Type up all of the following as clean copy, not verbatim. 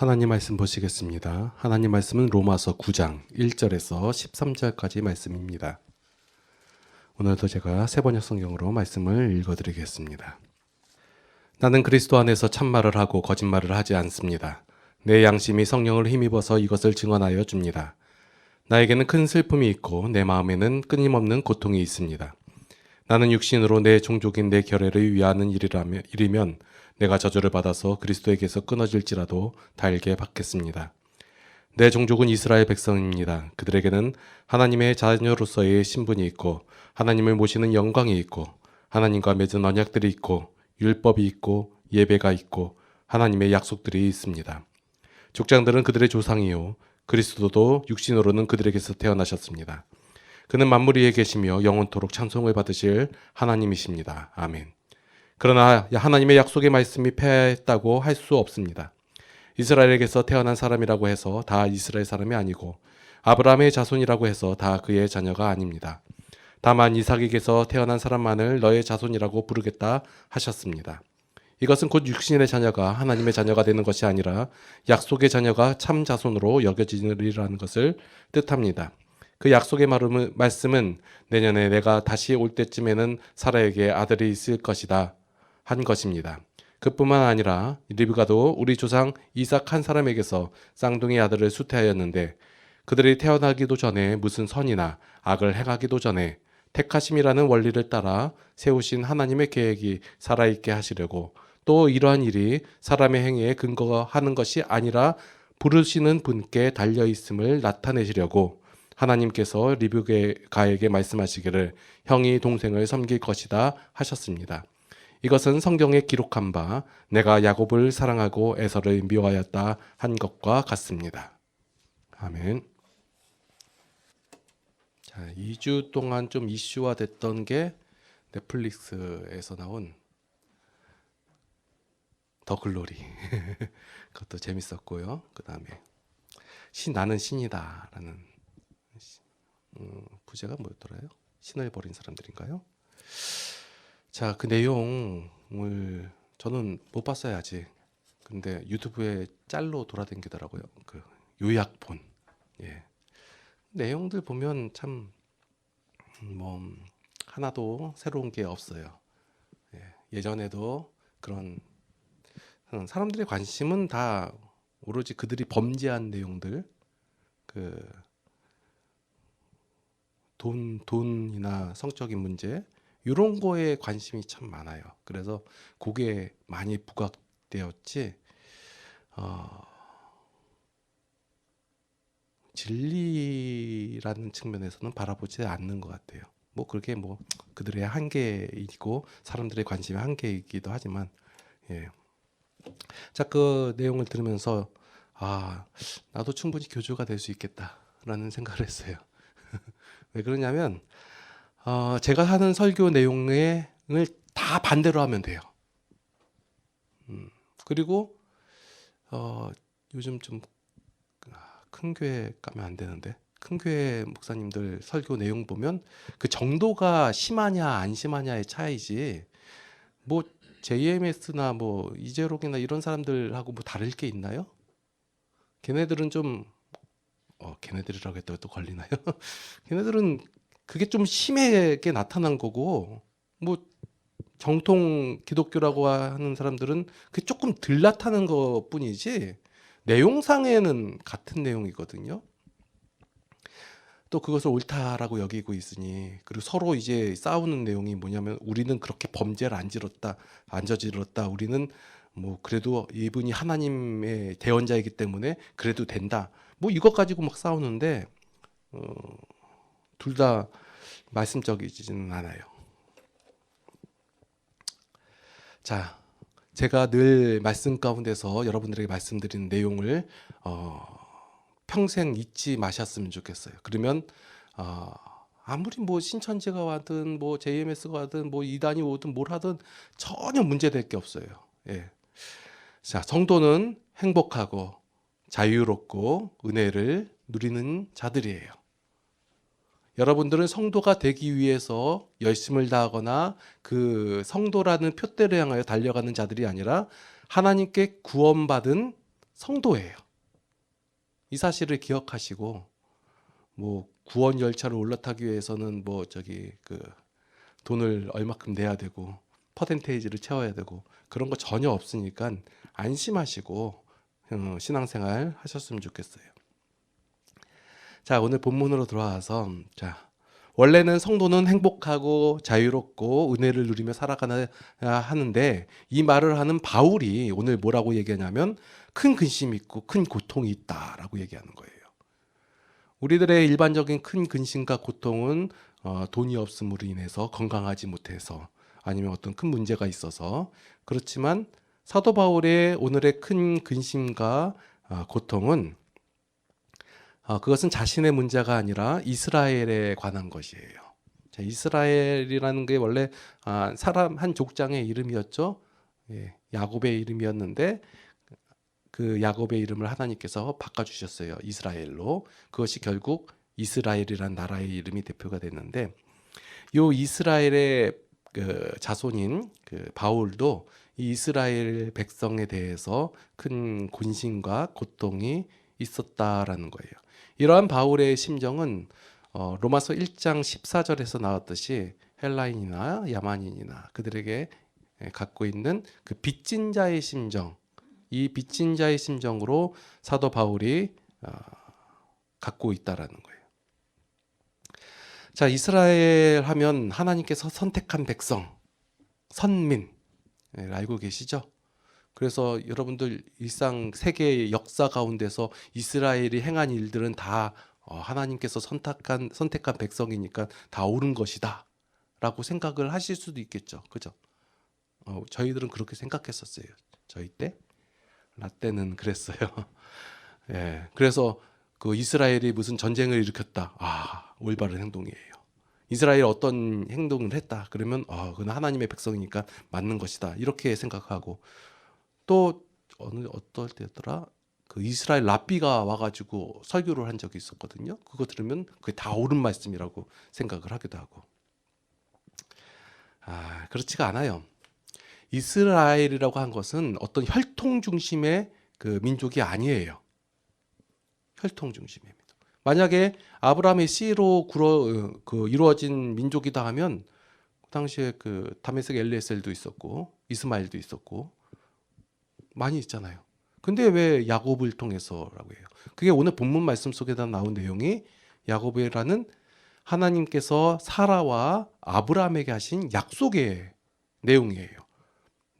하나님 말씀 보시겠습니다. 하나님 말씀은 로마서 9장 1절에서 13절까지 말씀입니다. 오늘도 제가 세번역 성경으로 말씀을 읽어드리겠습니다. 나는 그리스도 안에서 참말을 하고 거짓말을 하지 않습니다. 내 양심이 성령을 힘입어서 이것을 증언하여 줍니다. 나에게는 큰 슬픔이 있고 내 마음에는 끊임없는 고통이 있습니다. 나는 육신으로 내 종족인 내 결례를 위하는 일이면 내가 저주를 받아서 그리스도에게서 끊어질지라도 달게 받겠습니다. 내 종족은 이스라엘 백성입니다. 그들에게는 하나님의 자녀로서의 신분이 있고 하나님을 모시는 영광이 있고 하나님과 맺은 언약들이 있고 율법이 있고 예배가 있고 하나님의 약속들이 있습니다. 족장들은 그들의 조상이요 그리스도도 육신으로는 그들에게서 태어나셨습니다. 그는 만물 위에 계시며 영원토록 찬송을 받으실 하나님이십니다. 아멘. 그러나 하나님의 약속의 말씀이 패했다고 할 수 없습니다. 이스라엘에게서 태어난 사람이라고 해서 다 이스라엘 사람이 아니고 아브라함의 자손이라고 해서 다 그의 자녀가 아닙니다. 다만 이삭에게서 태어난 사람만을 너의 자손이라고 부르겠다 하셨습니다. 이것은 곧 육신의 자녀가 하나님의 자녀가 되는 것이 아니라 약속의 자녀가 참 자손으로 여겨지리라는 것을 뜻합니다. 그 약속의 말씀은 내년에 내가 다시 올 때쯤에는 사라에게 아들이 있을 것이다 한 것입니다. 그뿐만 아니라 리브가도 우리 조상 이삭 한 사람에게서 쌍둥이 아들을 수태하였는데 그들이 태어나기도 전에 무슨 선이나 악을 행하기도 전에 택하심이라는 원리를 따라 세우신 하나님의 계획이 살아있게 하시려고 또 이러한 일이 사람의 행위에 근거하는 것이 아니라 부르시는 분께 달려있음을 나타내시려고 하나님께서 리브가에게 말씀하시기를 형이 동생을 섬길 것이다 하셨습니다. 이것은 성경에 기록한 바 내가 야곱을 사랑하고 에서를 미워하였다 한 것과 같습니다. 아멘. 자, 2주 동안 좀 이슈화 됐던 게 넷플릭스에서 나온 더 글로리. 그것도 재밌었고요. 그 다음에 나는 신이다 라는 부제가 뭐였더라요? 신을 버린 사람들인가요? 자, 그 내용을 저는 못 봤어요 아직. 근데 유튜브에 짤로 돌아다니더라고요. 그 요약본. 예. 내용들 보면 참 뭐 하나도 새로운 게 없어요. 예. 예전에도 그런 사람들의 관심은 다 오로지 그들이 범죄한 내용들, 그 돈이나 성적인 문제 이런 거에 관심이 참 많아요. 그래서 그게 많이 부각되었지 진리라는 측면에서는 바라보지 않는 것 같아요. 뭐 그게 뭐 그들의 한계이고 사람들의 관심의 한계이기도 하지만 예. 자, 그 내용을 들으면서 나도 충분히 교주가 될 수 있겠다라는 생각을 했어요. 왜 그러냐면 제가 하는 설교 내용을 다 반대로 하면 돼요. 그리고 요즘 좀 큰 교회 가면 안 되는데 큰 교회 목사님들 설교 내용 보면 그 정도가 심하냐 안 심하냐의 차이지 뭐 JMS나 뭐 이재록이나 이런 사람들하고 뭐 다를 게 있나요? 걔네들은 좀 걔네들이라고 했다가 또 걸리나요? 걔네들은 그게 좀 심하게 나타난 거고 뭐 정통 기독교라고 하는 사람들은 그게 조금 덜 나타난 것뿐이지 내용상에는 같은 내용이거든요. 또 그것을 옳다라고 여기고 있으니 그리고 서로 이제 싸우는 내용이 뭐냐면 우리는 그렇게 범죄를 안 저질렀다. 우리는 뭐 그래도 이분이 하나님의 대언자이기 때문에 그래도 된다. 뭐 이것 가지고 막 싸우는데 둘 다 말씀적이지는 않아요. 자, 제가 늘 말씀 가운데서 여러분들에게 말씀드리는 내용을 평생 잊지 마셨으면 좋겠어요. 그러면 아무리 뭐 신천지가 와든 뭐 JMS가 와든 뭐 이단이 오든 뭘 하든 전혀 문제될 게 없어요. 예. 자, 성도는 행복하고 자유롭고 은혜를 누리는 자들이에요. 여러분들은 성도가 되기 위해서 열심을 다하거나 그 성도라는 표대를 향하여 달려가는 자들이 아니라 하나님께 구원받은 성도예요. 이 사실을 기억하시고 뭐 구원 열차를 올라타기 위해서는 뭐 돈을 얼마큼 내야 되고 퍼센테이지를 채워야 되고 그런 거 전혀 없으니까 안심하시고 신앙생활 하셨으면 좋겠어요. 자, 오늘 본문으로 돌아와서 원래는 성도는 행복하고 자유롭고 은혜를 누리며 살아가야 하는데 이 말을 하는 바울이 오늘 뭐라고 얘기하냐면 큰 근심이 있고 큰 고통이 있다라고 얘기하는 거예요. 우리들의 일반적인 큰 근심과 고통은 돈이 없음으로 인해서 건강하지 못해서 아니면 어떤 큰 문제가 있어서 그렇지만 사도 바울의 오늘의 큰 근심과 고통은 그것은 자신의 문제가 아니라 이스라엘에 관한 것이에요. 자, 이스라엘이라는 게 원래 사람 한 족장의 이름이었죠. 예, 야곱의 이름이었는데 그 야곱의 이름을 하나님께서 바꿔주셨어요. 이스라엘로. 그것이 결국 이스라엘이란 나라의 이름이 대표가 됐는데 이 이스라엘의 그 자손인 그 바울도 이 이스라엘 백성에 대해서 큰 근심과 고통이 있었다라는 거예요. 이러한 바울의 심정은 로마서 1장 14절에서 나왔듯이 헬라인이나 야만인이나 그들에게 갖고 있는 그 빚진 자의 심정, 이 빚진 자의 심정으로 사도 바울이 갖고 있다라는 거예요. 자, 이스라엘 하면 하나님께서 선택한 백성, 선민 알고 계시죠? 그래서 여러분들 일상 세계의 역사 가운데서 이스라엘이 행한 일들은 다 하나님께서 선택한 백성이니까 다 옳은 것이다 라고 생각을 하실 수도 있겠죠. 그죠? 저희들은 그렇게 생각했었어요. 저희 때. 나 때는 그랬어요. 예, 그래서 그 이스라엘이 무슨 전쟁을 일으켰다. 올바른 행동이에요. 이스라엘 어떤 행동을 했다. 그러면 그건 하나님의 백성이니까 맞는 것이다. 이렇게 생각하고 또 어떨 때였더라? 그 이스라엘 랍비가 와가지고 설교를 한 적이 있었거든요. 그거 들으면 그게 다 옳은 말씀이라고 생각을 하기도 하고. 그렇지가 않아요. 이스라엘이라고 한 것은 어떤 혈통 중심의 그 민족이 아니에요. 혈통 중심의 민족. 만약에 아브라함의 씨로 이루어진 민족이다 하면 그 당시에 그 다메섹 엘리에셀도 있었고 이스마엘도 있었고 많이 있잖아요. 근데 왜 야곱을 통해서라고 해요? 그게 오늘 본문 말씀 속에다 나온 내용이 야곱이라는 하나님께서 사라와 아브라함에게 하신 약속의 내용이에요.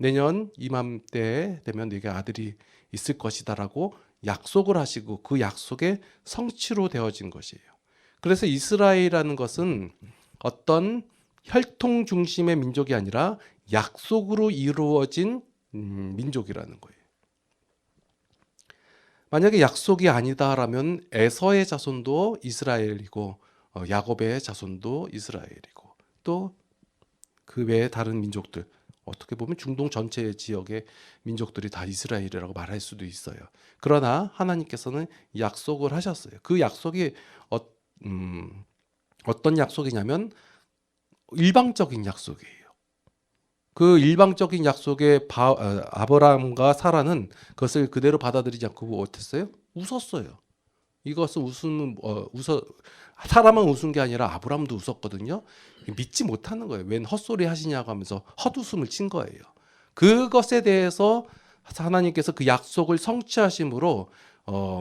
내년 이맘때 되면 네게 아들이 있을 것이다라고 약속을 하시고 그 약속의 성취로 되어진 것이에요. 그래서 이스라엘이라는 것은 어떤 혈통 중심의 민족이 아니라 약속으로 이루어진 민족이라는 거예요. 만약에 약속이 아니다라면 에서의 자손도 이스라엘이고 야곱의 자손도 이스라엘이고 또 그 외에 다른 민족들 어떻게 보면 중동 전체 지역의 민족들이 다 이스라엘이라고 말할 수도 있어요. 그러나 하나님께서는 약속을 하셨어요. 그 약속이 어떤 약속이냐면 일방적인 약속이에요. 그 일방적인 약속에 아브라함과 사라는 그것을 그대로 받아들이지 않고 어땠어요? 웃었어요. 이것은 사람만 웃은 게 아니라 아브라함도 웃었거든요. 믿지 못하는 거예요. 웬 헛소리 하시냐고 하면서 헛웃음을 친 거예요. 그것에 대해서 하나님께서 그 약속을 성취하심으로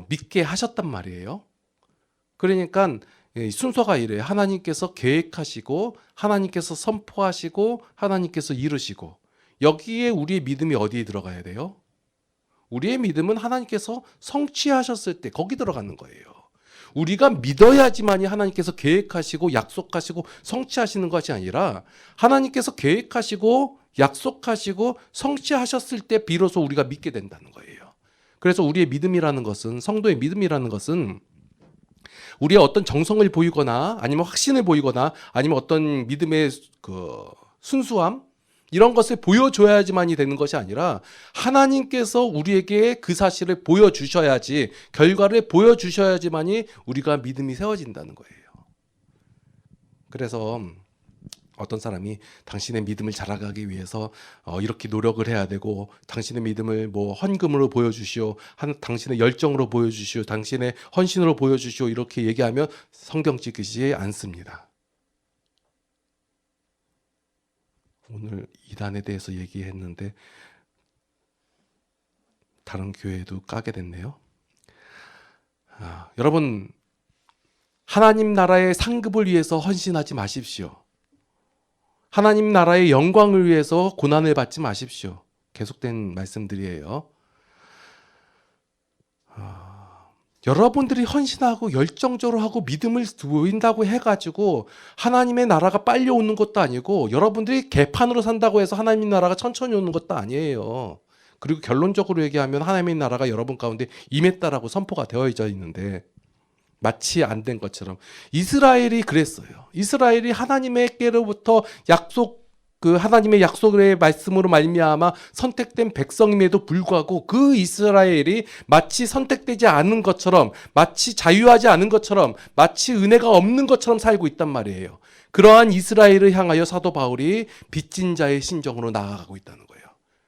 믿게 하셨단 말이에요. 그러니까 순서가 이래요. 하나님께서 계획하시고 하나님께서 선포하시고 하나님께서 이루시고 여기에 우리의 믿음이 어디에 들어가야 돼요? 우리의 믿음은 하나님께서 성취하셨을 때 거기 들어가는 거예요. 우리가 믿어야지만이 하나님께서 계획하시고 약속하시고 성취하시는 것이 아니라 하나님께서 계획하시고 약속하시고 성취하셨을 때 비로소 우리가 믿게 된다는 거예요. 그래서 우리의 믿음이라는 것은 성도의 믿음이라는 것은 우리의 어떤 정성을 보이거나 아니면 확신을 보이거나 아니면 어떤 믿음의 그 순수함 이런 것을 보여줘야지만이 되는 것이 아니라 하나님께서 우리에게 그 사실을 보여주셔야지 결과를 보여주셔야지만이 우리가 믿음이 세워진다는 거예요. 그래서 어떤 사람이 당신의 믿음을 자라가기 위해서 이렇게 노력을 해야 되고, 당신의 믿음을 뭐 헌금으로 보여주시오, 당신의 열정으로 보여주시오, 당신의 헌신으로 보여주시오, 이렇게 얘기하면 성경 지키지 않습니다. 오늘 이단에 대해서 얘기했는데 다른 교회도 까게 됐네요. 여러분, 하나님 나라의 상급을 위해서 헌신하지 마십시오. 하나님 나라의 영광을 위해서 고난을 받지 마십시오. 계속된 말씀들이에요. 여러분들이 헌신하고 열정적으로 하고 믿음을 보인다고 해가지고 하나님의 나라가 빨리 오는 것도 아니고, 여러분들이 개판으로 산다고 해서 하나님 나라가 천천히 오는 것도 아니에요. 그리고 결론적으로 얘기하면 하나님의 나라가 여러분 가운데 임했다라고 선포가 되어져 있는데, 마치 안 된 것처럼 이스라엘이 그랬어요. 이스라엘이 하나님께로부터 하나님의 약속의 말씀으로 말미암아 선택된 백성임에도 불구하고 그 이스라엘이 마치 선택되지 않은 것처럼, 마치 자유하지 않은 것처럼, 마치 은혜가 없는 것처럼 살고 있단 말이에요. 그러한 이스라엘을 향하여 사도 바울이 빚진 자의 심정으로 나아가고 있다는 거예요.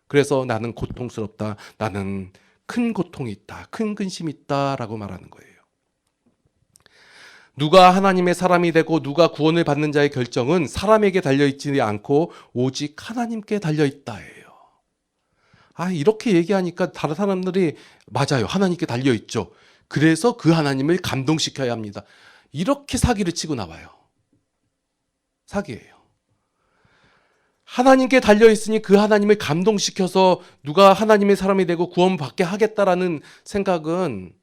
그래서 나는 고통스럽다, 나는 큰 고통이 있다, 큰 근심이 있다라고 말하는 거예요. 누가 하나님의 사람이 되고 누가 구원을 받는 자의 결정은 사람에게 달려있지 않고 오직 하나님께 달려있다예요. 이렇게 얘기하니까 다른 사람들이 맞아요, 하나님께 달려있죠, 그래서 그 하나님을 감동시켜야 합니다, 이렇게 사기를 치고 나와요. 사기예요. 하나님께 달려있으니 그 하나님을 감동시켜서 누가 하나님의 사람이 되고 구원받게 하겠다라는 생각은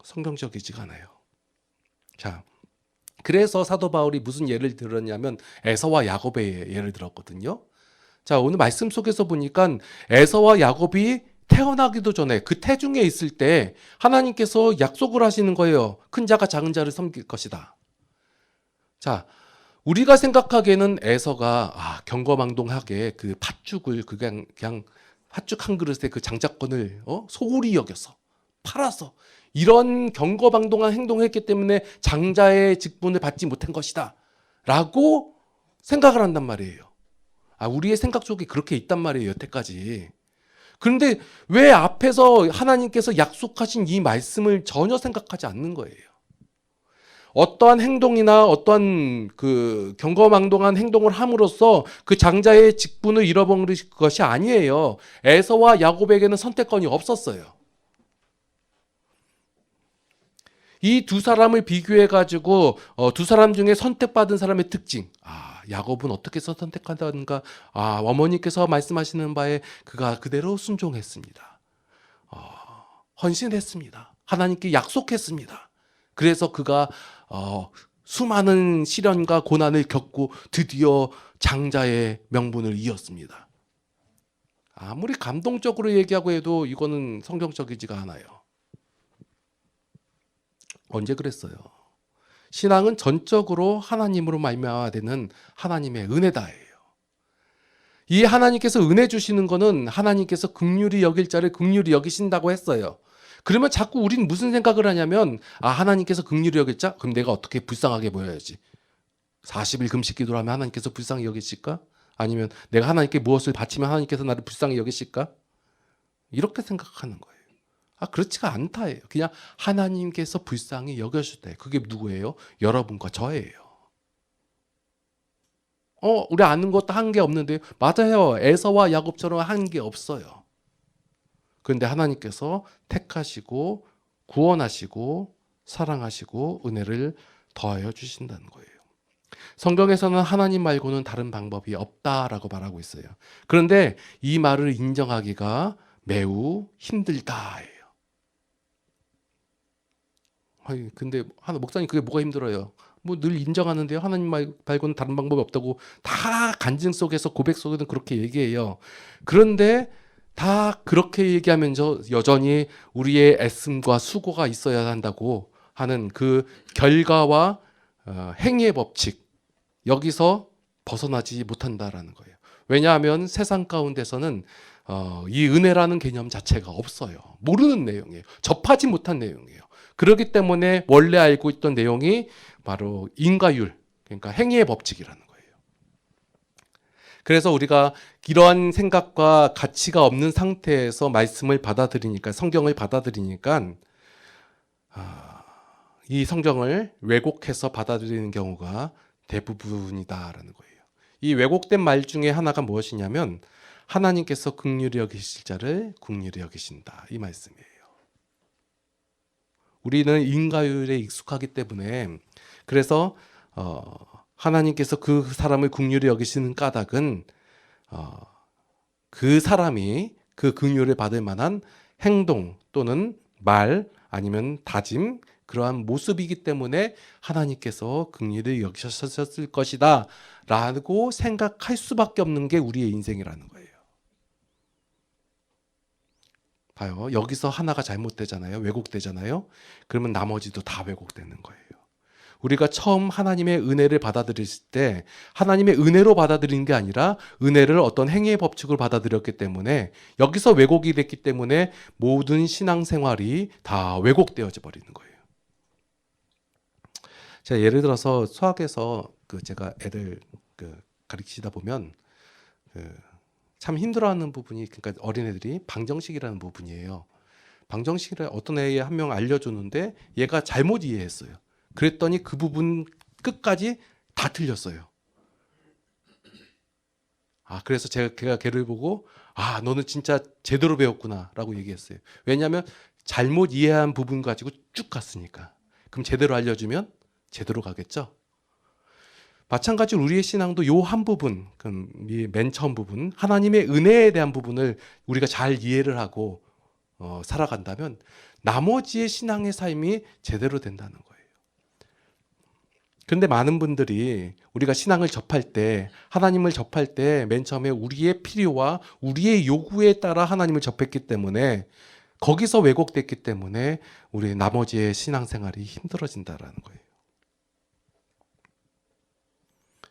성경적이지가 않아요. 자, 그래서 사도 바울이 무슨 예를 들었냐면 에서와 야곱의 예를 들었거든요. 자, 오늘 말씀 속에서 보니까 에서와 야곱이 태어나기도 전에 그 태중에 있을 때 하나님께서 약속을 하시는 거예요. 큰 자가 작은 자를 섬길 것이다. 자, 우리가 생각하기에는 에서가 경거망동하게 그 팥죽을 그냥 팥죽 한 그릇에 그 장자권을 소홀히 여겨서 팔아서 이런 경거방동한 행동을 했기 때문에 장자의 직분을 받지 못한 것이다 라고 생각을 한단 말이에요. 우리의 생각 속에 그렇게 있단 말이에요, 여태까지. 그런데 왜 앞에서 하나님께서 약속하신 이 말씀을 전혀 생각하지 않는 거예요? 어떠한 행동이나 어떠한 그 경거망동한 행동을 함으로써 그 장자의 직분을 잃어버린 것이 아니에요. 에서와 야곱에게는 선택권이 없었어요. 이 두 사람을 비교해가지고 두 사람 중에 선택받은 사람의 특징, 야곱은 어떻게 해서 선택한다는가, 어머니께서 말씀하시는 바에 그가 그대로 순종했습니다. 헌신했습니다. 하나님께 약속했습니다. 그래서 그가 수많은 시련과 고난을 겪고 드디어 장자의 명분을 이었습니다. 아무리 감동적으로 얘기하고 해도 이거는 성경적이지가 않아요. 언제 그랬어요? 신앙은 전적으로 하나님으로 말미암아 되는 하나님의 은혜다예요. 이 하나님께서 은혜 주시는 거는 하나님께서 긍휼히 여길 자를 긍휼히 여기신다고 했어요. 그러면 자꾸 우린 무슨 생각을 하냐면 하나님께서 긍휼히 여길 자? 그럼 내가 어떻게 불쌍하게 보여야지? 40일 금식 기도를 하면 하나님께서 불쌍히 여기실까? 아니면 내가 하나님께 무엇을 바치면 하나님께서 나를 불쌍히 여기실까? 이렇게 생각하는 거예요. 그렇지가 않다예요. 그냥 하나님께서 불쌍히 여겨줄 때, 그게 누구예요? 여러분과 저예요. 우리 아는 것도 한 게 없는데요. 맞아요. 에서와 야곱처럼 한 게 없어요. 그런데 하나님께서 택하시고 구원하시고 사랑하시고 은혜를 더하여 주신다는 거예요. 성경에서는 하나님 말고는 다른 방법이 없다라고 말하고 있어요. 그런데 이 말을 인정하기가 매우 힘들다예요. 근데 목사님 그게 뭐가 힘들어요? 늘 인정하는데요. 하나님 말고는 다른 방법이 없다고 다 간증 속에서 고백 속에는 그렇게 얘기해요. 그런데 다 그렇게 얘기하면서 여전히 우리의 애씀과 수고가 있어야 한다고 하는 그 결과와 행위의 법칙, 여기서 벗어나지 못한다라는 거예요. 왜냐하면 세상 가운데서는 이 은혜라는 개념 자체가 없어요. 모르는 내용이에요. 접하지 못한 내용이에요. 그렇기 때문에 원래 알고 있던 내용이 바로 인과율, 그러니까 행위의 법칙이라는 거예요. 그래서 우리가 이러한 생각과 가치가 없는 상태에서 말씀을 받아들이니까, 성경을 받아들이니까 이 성경을 왜곡해서 받아들이는 경우가 대부분이다라는 거예요. 이 왜곡된 말 중에 하나가 무엇이냐면 하나님께서 긍휼히 여기실 자를 긍휼히 여기신다, 이 말씀이에요. 우리는 인과율에 익숙하기 때문에, 그래서 하나님께서 그 사람을 긍휼히 여기시는 까닭은 그 사람이 그 긍휼을 받을 만한 행동 또는 말 아니면 다짐, 그러한 모습이기 때문에 하나님께서 긍휼히 여기셨을 것이다 라고 생각할 수밖에 없는 게 우리의 인생이라는 거예요. 봐요. 여기서 하나가 잘못되잖아요. 왜곡되잖아요. 그러면 나머지도 다 왜곡되는 거예요. 우리가 처음 하나님의 은혜를 받아들였을 때 하나님의 은혜로 받아들이는 게 아니라 은혜를 어떤 행위의 법칙으로 받아들였기 때문에, 여기서 왜곡이 됐기 때문에 모든 신앙생활이 다 왜곡되어져 버리는 거예요. 제가 예를 들어서 수학에서 제가 애들 가르치다 보면 참 힘들어하는 부분이, 그러니까 어린애들이 방정식이라는 부분이에요. 방정식을 어떤 애 한 명 알려줬는데 얘가 잘못 이해했어요. 그랬더니 그 부분 끝까지 다 틀렸어요. 그래서 걔가 걔를 보고 너는 진짜 제대로 배웠구나 라고 얘기했어요. 왜냐하면 잘못 이해한 부분 가지고 쭉 갔으니까. 그럼 제대로 알려주면 제대로 가겠죠. 마찬가지로 우리의 신앙도 요 한 부분, 맨 처음 부분, 하나님의 은혜에 대한 부분을 우리가 잘 이해를 하고 살아간다면 나머지의 신앙의 삶이 제대로 된다는 거예요. 그런데 많은 분들이 우리가 신앙을 접할 때, 하나님을 접할 때 맨 처음에 우리의 필요와 우리의 요구에 따라 하나님을 접했기 때문에, 거기서 왜곡됐기 때문에 우리 나머지의 신앙생활이 힘들어진다라는 거예요.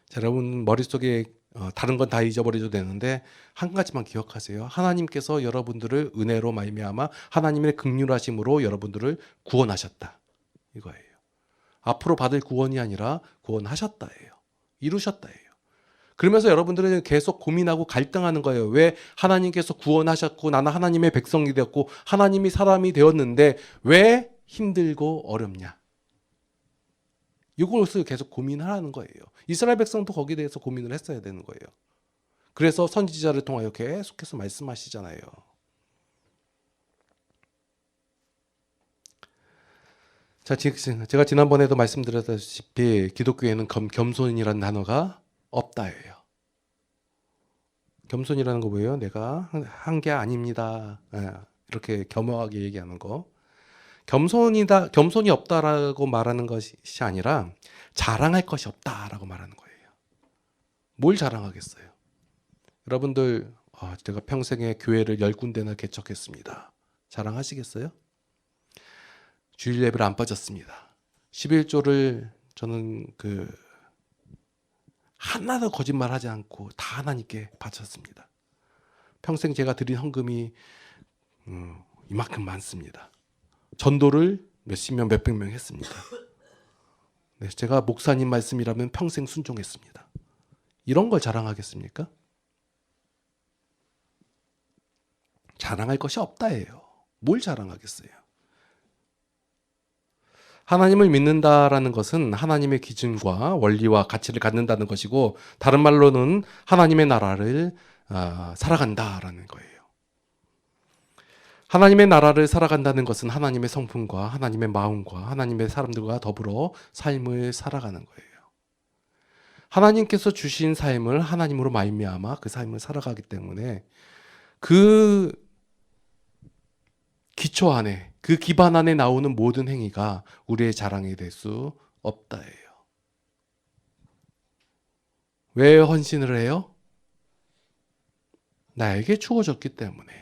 자, 여러분 머릿속에 다른 건 다 잊어버려도 되는데 한 가지만 기억하세요. 하나님께서 여러분들을 은혜로 말미암아 하나님의 긍휼하심으로 여러분들을 구원하셨다, 이거예요. 앞으로 받을 구원이 아니라 구원하셨다예요. 이루셨다예요. 그러면서 여러분들은 계속 고민하고 갈등하는 거예요. 왜 하나님께서 구원하셨고 나는 하나님의 백성이 되었고 하나님이 사람이 되었는데 왜 힘들고 어렵냐? 이것을 계속 고민하라는 거예요. 이스라엘 백성도 거기에 대해서 고민을 했어야 되는 거예요. 그래서 선지자를 통하여 계속해서 말씀하시잖아요. 자, 제가 지난번에도 말씀드렸다시피 기독교에는 겸손이라는 단어가 없다예요. 겸손이라는 거 뭐예요? 내가 한 게 아닙니다. 이렇게 겸허하게 얘기하는 거. 겸손이 없다라고 말하는 것이 아니라 자랑할 것이 없다라고 말하는 거예요. 뭘 자랑하겠어요? 여러분들 제가 평생에 교회를 10군데나 개척했습니다. 자랑하시겠어요? 주일 예배를 안 빠졌습니다. 11조를 저는 하나도 거짓말하지 않고 다 하나님께 바쳤습니다. 평생 제가 드린 헌금이 이만큼 많습니다. 전도를 몇십 명, 몇백 명 했습니다. 네, 제가 목사님 말씀이라면 평생 순종했습니다. 이런 걸 자랑하겠습니까? 자랑할 것이 없다예요. 뭘 자랑하겠어요? 하나님을 믿는다라는 것은 하나님의 기준과 원리와 가치를 갖는다는 것이고, 다른 말로는 하나님의 나라를 살아간다라는 거예요. 하나님의 나라를 살아간다는 것은 하나님의 성품과 하나님의 마음과 하나님의 사람들과 더불어 삶을 살아가는 거예요. 하나님께서 주신 삶을 하나님으로 말미암아 그 삶을 살아가기 때문에 그 기초 안에, 그 기반 안에 나오는 모든 행위가 우리의 자랑이 될 수 없다예요. 왜 헌신을 해요? 나에게 주어졌기 때문에.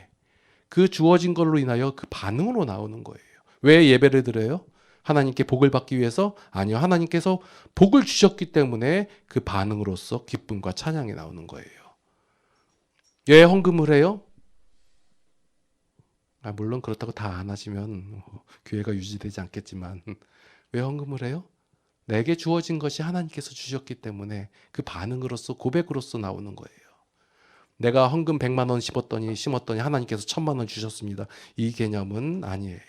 그 주어진 걸로 인하여 그 반응으로 나오는 거예요. 왜 예배를 드려요? 하나님께 복을 받기 위해서? 아니요. 하나님께서 복을 주셨기 때문에 그 반응으로서 기쁨과 찬양이 나오는 거예요. 왜 헌금을 해요? 물론 그렇다고 다 안 하시면 교회가 유지되지 않겠지만 왜 헌금을 해요? 내게 주어진 것이 하나님께서 주셨기 때문에 그 반응으로서 고백으로서 나오는 거예요. 내가 헌금 100만 원 심었더니 하나님께서 1000만 원 주셨습니다. 이 개념은 아니에요.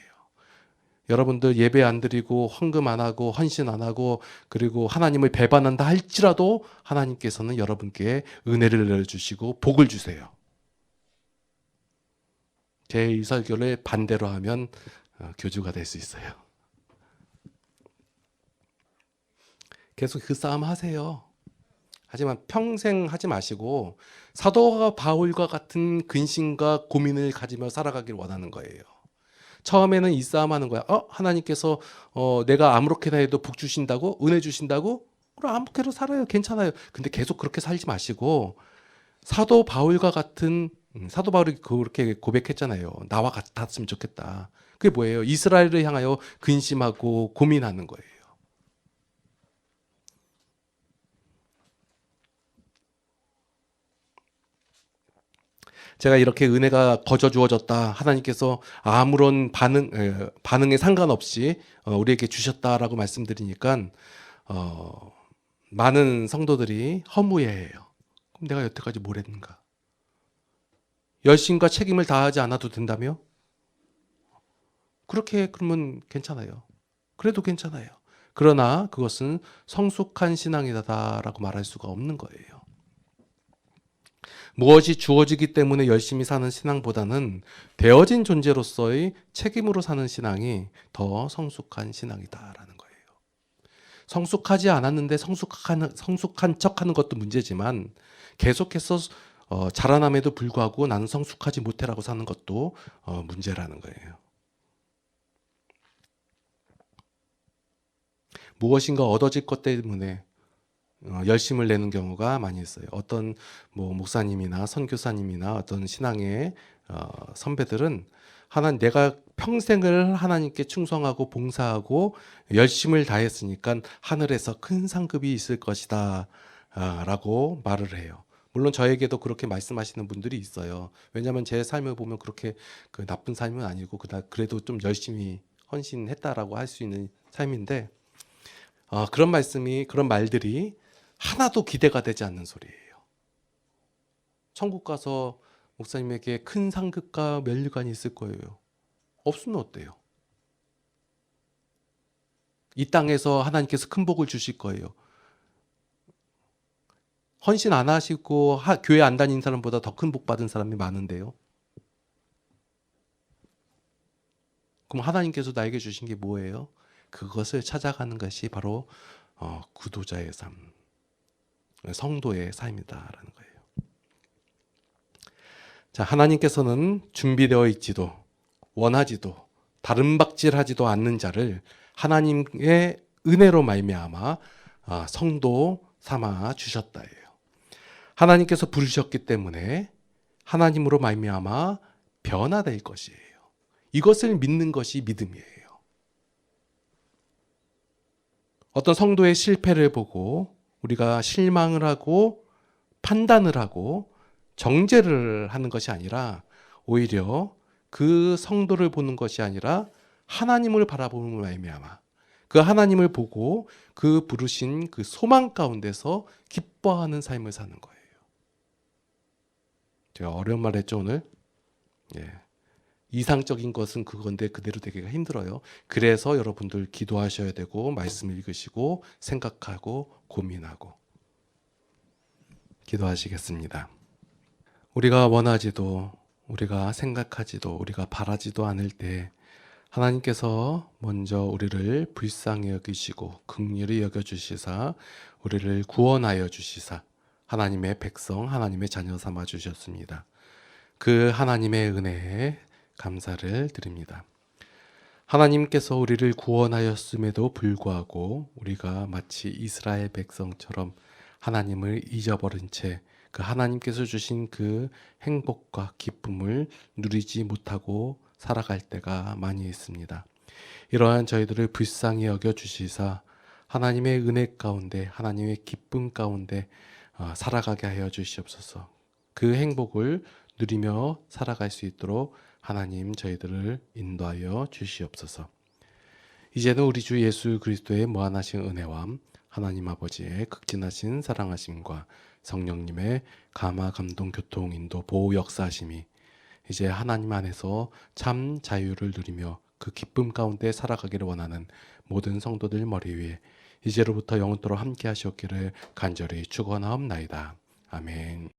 여러분들 예배 안 드리고 헌금 안 하고 헌신 안 하고 그리고 하나님을 배반한다 할지라도 하나님께서는 여러분께 은혜를 내려주시고 복을 주세요. 제 이 설교를 반대로 하면 교주가 될 수 있어요. 계속 그 싸움 하세요. 하지만 평생 하지 마시고 사도 바울과 같은 근심과 고민을 가지며 살아가길 원하는 거예요. 처음에는 이 싸움 하는 거야. 하나님께서 내가 아무렇게나 해도 복 주신다고? 은혜 주신다고? 그럼 아무렇게나 살아요. 괜찮아요. 근데 계속 그렇게 살지 마시고 사도 바울과 같은 사도 바울이 그렇게 고백했잖아요. 나와 같았으면 좋겠다. 그게 뭐예요? 이스라엘을 향하여 근심하고 고민하는 거예요. 제가 이렇게 은혜가 거저 주어졌다. 하나님께서 아무런 반응에 상관없이 우리에게 주셨다라고 말씀드리니까 많은 성도들이 허무해해요. 그럼 내가 여태까지 뭘 했는가? 열심과 책임을 다하지 않아도 된다며? 그렇게 그러면 괜찮아요. 그래도 괜찮아요. 그러나 그것은 성숙한 신앙이다라고 말할 수가 없는 거예요. 무엇이 주어지기 때문에 열심히 사는 신앙보다는 되어진 존재로서의 책임으로 사는 신앙이 더 성숙한 신앙이다라는 거예요. 성숙하지 않았는데 성숙한 척하는 것도 문제지만 계속해서 자라남에도 불구하고 나는 성숙하지 못해라고 사는 것도 문제라는 거예요. 무엇인가 얻어질 것 때문에 열심을 내는 경우가 많이 있어요. 어떤 목사님이나 선교사님이나 어떤 신앙의 선배들은 내가 평생을 하나님께 충성하고 봉사하고 열심을 다했으니까 하늘에서 큰 상급이 있을 것이다 라고 말을 해요. 물론 저에게도 그렇게 말씀하시는 분들이 있어요. 왜냐하면 제 삶을 보면 그렇게 나쁜 삶은 아니고 그래도 좀 열심히 헌신했다라고 할 수 있는 삶인데 그런 말들이 하나도 기대가 되지 않는 소리예요. 천국 가서 목사님에게 큰 상급과 면류관이 있을 거예요. 없으면 어때요? 이 땅에서 하나님께서 큰 복을 주실 거예요. 헌신 안 하시고 교회 안 다니는 사람보다 더 큰 복 받은 사람이 많은데요. 그럼 하나님께서 나에게 주신 게 뭐예요? 그것을 찾아가는 것이 바로 구도자의 삶, 성도의 삶이다라는 거예요. 자, 하나님께서는 준비되어 있지도 원하지도 다름박질하지도 않는 자를 하나님의 은혜로 말미암아 성도 삼아 주셨다예요. 하나님께서 부르셨기 때문에 하나님으로 말미암아 변화될 것이에요. 이것을 믿는 것이 믿음이에요. 어떤 성도의 실패를 보고 우리가 실망을 하고 판단을 하고 정죄를 하는 것이 아니라 오히려 그 성도를 보는 것이 아니라 하나님을 바라보는 말미암아 그 하나님을 보고 그 부르신 그 소망 가운데서 기뻐하는 삶을 사는 거예요. 제가 어려운 말 했죠 오늘? 이상적인 것은 그건데 그대로 되기가 힘들어요. 그래서 여러분들 기도하셔야 되고 말씀을 읽으시고 생각하고 고민하고 기도하시겠습니다. 우리가 원하지도 우리가 생각하지도 우리가 바라지도 않을 때 하나님께서 먼저 우리를 불쌍히 여기시고 긍휼히 여겨주시사 우리를 구원하여 주시사 하나님의 백성 하나님의 자녀 삼아 주셨습니다. 그 하나님의 은혜에 감사를 드립니다. 하나님께서 우리를 구원하였음에도 불구하고 우리가 마치 이스라엘 백성처럼 하나님을 잊어버린 채 그 하나님께서 주신 그 행복과 기쁨을 누리지 못하고 살아갈 때가 많이 있습니다. 이러한 저희들을 불쌍히 여겨 주시사 하나님의 은혜 가운데 하나님의 기쁨 가운데 살아가게 하여 주시옵소서. 그 행복을 누리며 살아갈 수 있도록 하나님 저희들을 인도하여 주시옵소서. 이제는 우리 주 예수 그리스도의 무한하신 은혜와 하나님 아버지의 극진하신 사랑하심과 성령님의 감화 감동 교통 인도 보호 역사하심이 이제 하나님 안에서 참 자유를 누리며 그 기쁨 가운데 살아가기를 원하는 모든 성도들 머리 위에 이제로부터 영원토록 함께 하시옵기를 간절히 축원하옵나이다. 아멘.